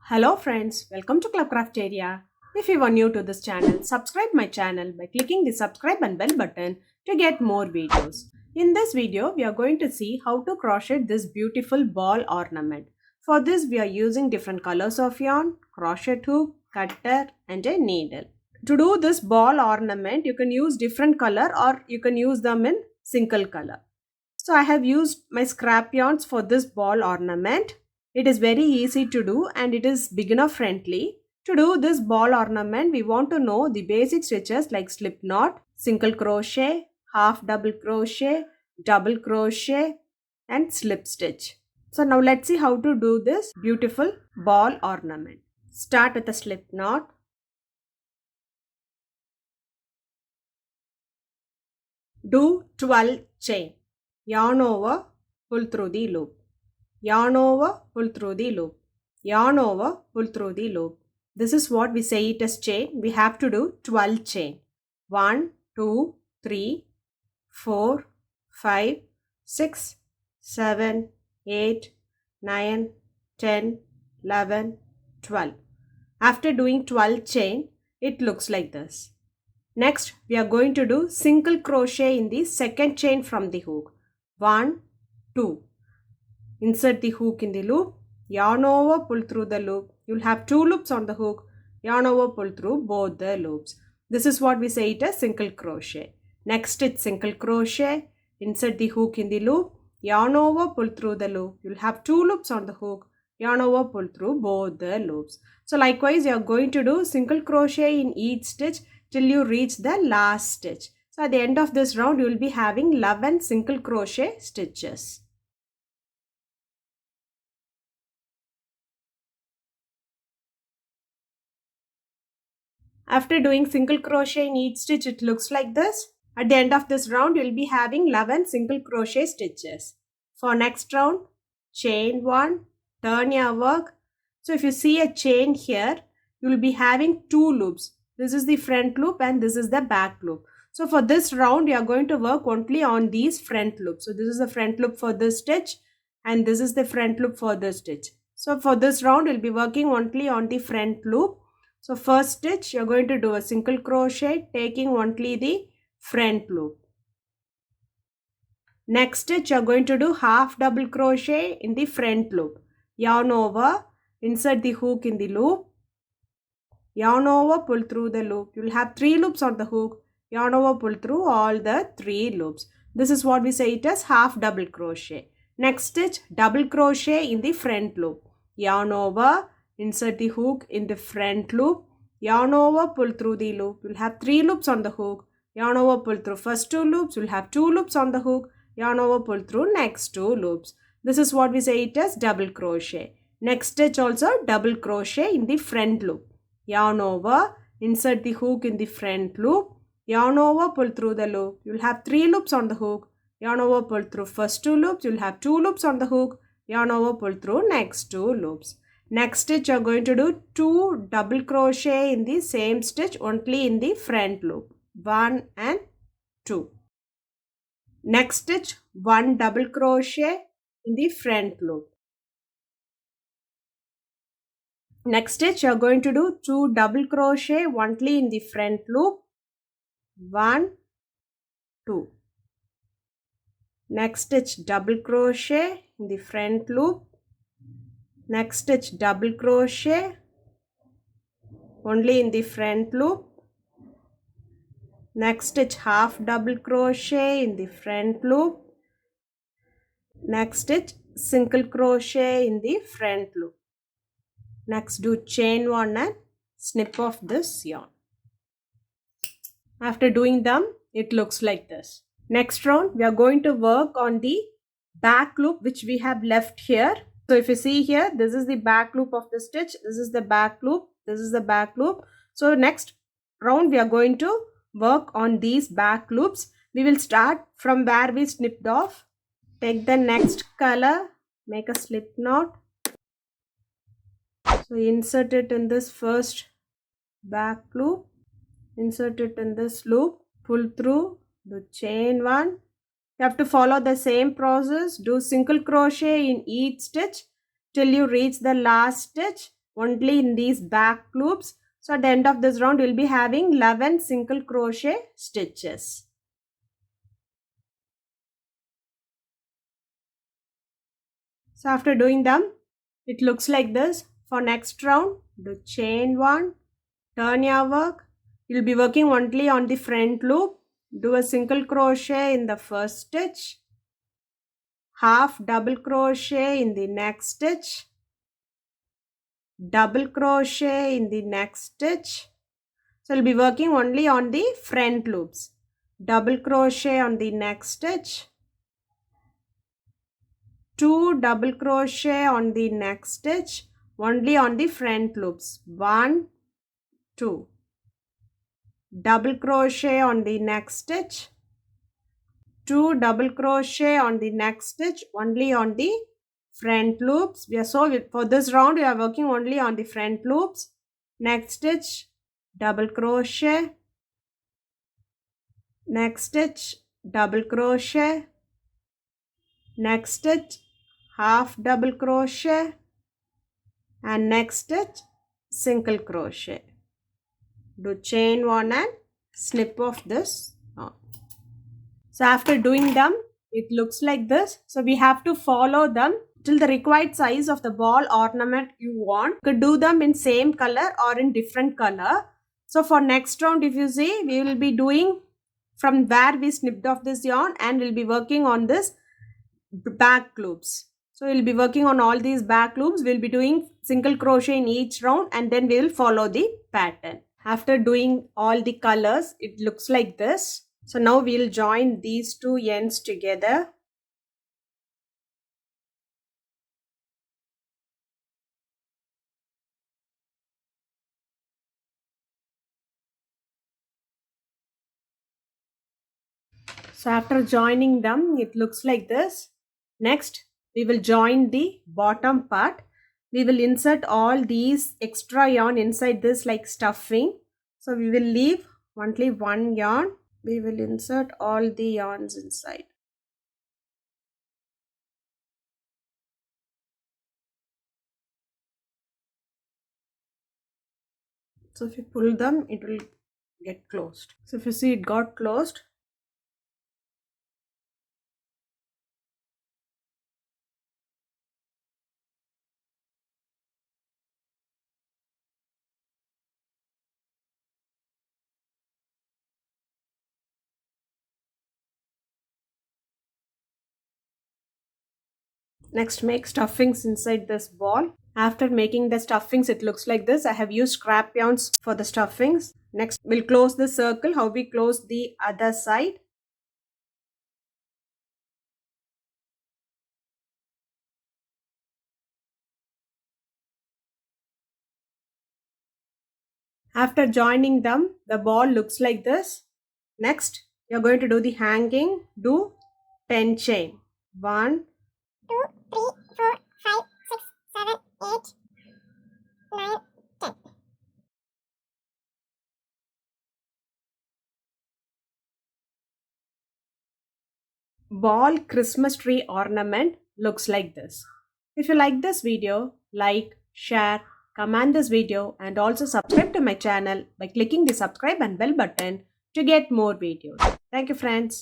Hello friends, welcome to Club Crafteria. If you are new to this channel, subscribe my channel by clicking the subscribe and bell button to get more videos. In this video, we are going to see how to crochet this beautiful ball ornament. For this, we are using different colors of yarn, crochet hook, cutter and a needle. To do this ball ornament, you can use different color or you can use them in single color. So I have used my scrap yarns for this ball ornament. It is very easy to do and it is beginner friendly. To do this ball ornament, we want to know the basic stitches like slip knot, single crochet, half double crochet and slip stitch. So now let's see how to do this beautiful ball ornament. Start with a slip knot. Do 12 chain. Yarn over, pull through the loop. Yarn over, pull through the loop. Yarn over, pull through the loop. This is what we say it as chain. We have to do 12 chain. 1, 2, 3, 4, 5, 6, 7, 8, 9, 10, 11, 12. After doing 12 chain, it looks like this. Next, we are going to do single crochet in the second chain from the hook. 1, 2. Insert the hook in the loop, yarn over, pull through the loop. You'll have 2 loops on the hook, yarn over, pull through both the loops. This is what we say it as single crochet. Next, it's single crochet. Insert the hook in the loop, yarn over, pull through the loop. You'll have 2 loops on the hook, yarn over, pull through both the loops. So likewise, you are going to do single crochet in each stitch till you reach the last stitch. So at the end of this round, you will be having 11 single crochet stitches. After doing single crochet in each stitch, it looks like this. At the end of this round, you will be having 11 single crochet stitches. For next round, chain 1, turn your work. So if you see a chain here, you will be having 2 loops. This is the front loop and this is the back loop. So for this round, you are going to work only on these front loops. So this is the front loop for this stitch and this is the front loop for this stitch. So for this round, we'll be working only on the front loop. So first stitch, you're going to do a single crochet, taking only the front loop. Next stitch, you're going to do half double crochet in the front loop. Yarn over, insert the hook in the loop. Yarn over, pull through the loop. You'll have 3 loops on the hook. Yarn over, pull through all the 3 loops. This is what we say it as half double crochet. Next stitch, double crochet in the front loop. Yarn over, insert the hook in the front loop. Yarn over, pull through the loop. You'll have 3 loops on the hook. Yarn over, pull through first 2 loops. You'll have 2 loops on the hook. Yarn over, pull through next 2 loops. This is what we say it as double crochet. Next stitch also double crochet in the front loop. Yarn over, insert the hook in the front loop. Yarn over, pull through the loop. You'll have 3 loops on the hook. Yarn over, pull through first 2 loops. You'll have 2 loops on the hook. Yarn over, pull through next 2 loops. Next stitch, you are going to do 2 double crochet in the same stitch only in the front loop. 1 and 2. Next stitch, 1 double crochet in the front loop. Next stitch, you are going to do 2 double crochet only in the front loop. 1, 2. Next stitch, double crochet in the front loop. Next stitch, double crochet only in the front loop. Next stitch, half double crochet in the front loop. Next stitch, single crochet in the front loop. Next, do chain 1 and snip off this yarn. After doing them, it looks like this. Next round, we are going to work on the back loop which we have left here. So if you see here, this is the back loop of the stitch. This is the back loop. This is the back loop. So next round, we are going to work on these back loops. We will start from where we snipped off. Take the next color, make a slip knot. So insert it in this first back loop. Insert it in this loop. Pull through, do chain 1. You have to follow the same process. Do single crochet in each stitch till you reach the last stitch. only in these back loops. So at the end of this round, we'll be having 11 single crochet stitches. So after doing them, it looks like this. For next round, do chain 1, turn your work. You'll be working only on the front loop. Do a single crochet in the first stitch, half double crochet in the next stitch, double crochet in the next stitch. So you'll be working only on the front loops. Double crochet on the next stitch, 2 double crochet on the next stitch, only on the front loops. 1, 2. Double crochet on the next stitch, 2 double crochet on the next stitch, only on the front loops. For this round we are working only on the front loops. Next stitch, double crochet, next stitch, double crochet, next stitch, half double crochet, and next stitch, single crochet. Do chain 1 and snip off this knot. So after doing them, it looks like this. So we have to follow them till the required size of the ball ornament you want. You could do them in same color or in different color. So for next round, if you see, we will be doing from where we snipped off this yarn, and we'll be working on this back loops. So we'll be working on all these back loops. We'll be doing single crochet in each round, and then we'll follow the pattern. After doing all the colors, it looks like this. So now we'll join these two ends together. So after joining them, it looks like this. Next, we will join the bottom part. We will insert all these extra yarn inside this like stuffing. So we will leave only one yarn. We will insert all the yarns inside. So if you pull them, it will get closed. So if you see, it got closed. Next, make stuffings inside this ball. After making the stuffings, it looks like this. I have used scrap yarns for the stuffings. Next, we'll close the circle. How we close the other side. After joining them, the ball looks like this. Next, you're going to do the hanging. Do 10 chain. 1, 2, 3, 4, 5, 6, 7, 8, 9, 10. Ball Christmas tree ornament looks like this. If you like this video, like, share, comment this video, and also subscribe to my channel by clicking the subscribe and bell button to get more videos. Thank you, friends.